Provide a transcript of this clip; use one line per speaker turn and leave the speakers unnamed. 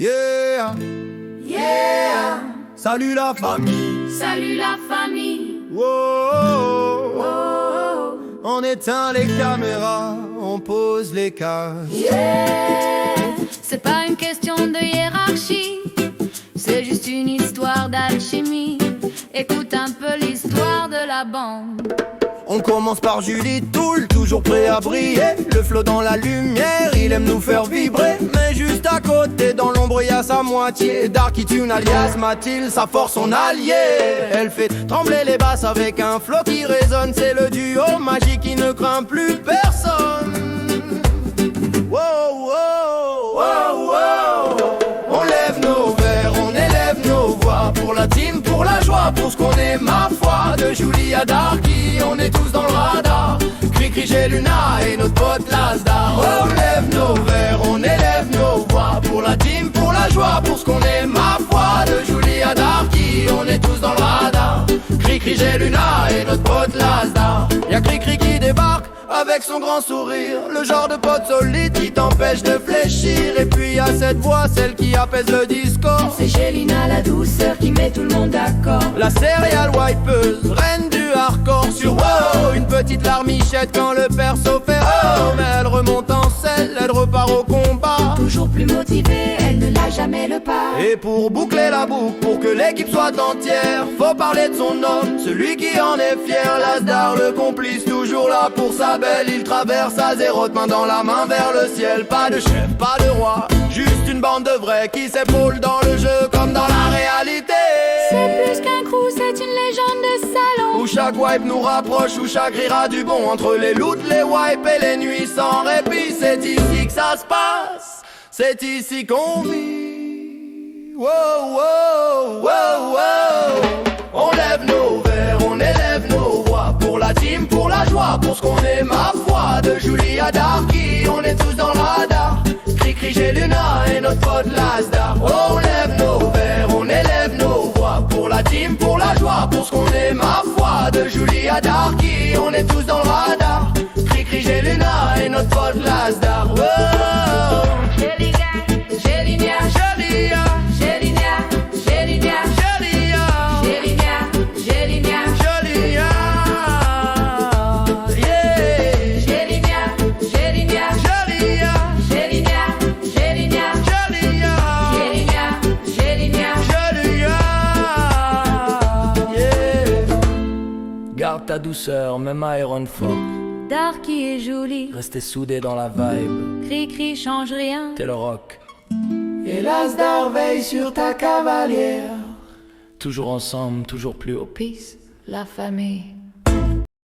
Yeah,
Yeah,
salut la famille.
salut la famille.
Wow,
Oh,
on éteint les caméras, on pose les cases.
yeah. C'est pas une question de hiérarchie, c'est juste une histoire d'alchimie. Écoute un peu l'histoire de la bande.
On commence par Julie Toul, toujours prêt à briller. Le flot dans la lumière, il aime nous faire vibrer. Mais juste à côté, dans l'ombre, y a sa moitié. Darky Tune alias Mathilde, sa force, son allié. Elle fait trembler les basses avec un flot qui résonne. C'est le duo magique qui ne craint plus personne. Wow, wow, wow, wow. On lève nos verres, on élève nos voix. Pour la team, pour la joie, pour ce qu'on est, ma foi. De Julie à Darky, on est tous dans le radar. Cri-cri, j'ai Luna et notre pote Lasdar. On lève nos verres, on élève nos voix. Pour la team, pour la joie, pour ce qu'on est, ma foi. De Julie à Darky, on est tous dans le radar. Cri-cri, j'ai Luna et notre pote Lasdar. Y'a Cri-cri qui débarque avec son grand sourire, le genre de pote solide qui t'empêche de fléchir. Et puis y'a cette voix, celle qui apaise le discours.
C'est Gélina la douceur qui met tout le monde d'accord.
La céréale wipeuse, reine du hardcore sur wow. Une petite larmichette quand le perso fait oh. Mais elle remonte en selle, elle repart au combat.
Toujours plus motivée, elle ne lâche jamais le pas.
Et pour boucler la boucle, pour que l'équipe soit entière, faut parler de son homme, celui qui en est fier. Lasdar, le complice, toujours là pour sa belle. Il traverse à zéro de main dans la main vers le ciel. Pas de chef, pas de roi, juste une bande de vrais qui s'épaulent dans le jeu comme dans la réalité.
C'est plus qu'un crew, c'est une légende de salon.
Où chaque wipe nous rapproche, où chaque rira du bon. Entre les loots, les wipes et les nuits sans répit. C'est ici que ça se passe, c'est ici qu'on vit. Wow, wow, wow, wow. On lève nos verres, on élève nos voix. Pour la team, pour la joie, pour ce qu'on est, ma foi. De Julie à Darky, on est tous dans le radar. Cri-cri, j'ai Luna et notre pote Lasdar. On lève nos verres, on élève nos voix. Pour la team, pour la joie, pour ce qu'on est, ma foi. De Julie à Darky, on est tous dans le radar. Cri-cri, j'ai Luna et notre pote Lasdar. Oh.
Gélina, Gélina,
Gélina,
Gélina, Gélina,
Gélina,
Gélina, Gélina,
Gélina, yeah.
Gélina, Gélina,
Gélina,
Gélina, Gélina,
Gélina,
Gélina, Gélina.
yeah. Garde ta douceur, même à Ironfork.
Darky et Julie,
Restez soudés dans la vibe,
cri-cri change rien.
t'es le rock.
Et Lasdar veille sur ta cavalière.
Toujours ensemble, toujours plus haut.
Peace, la famille.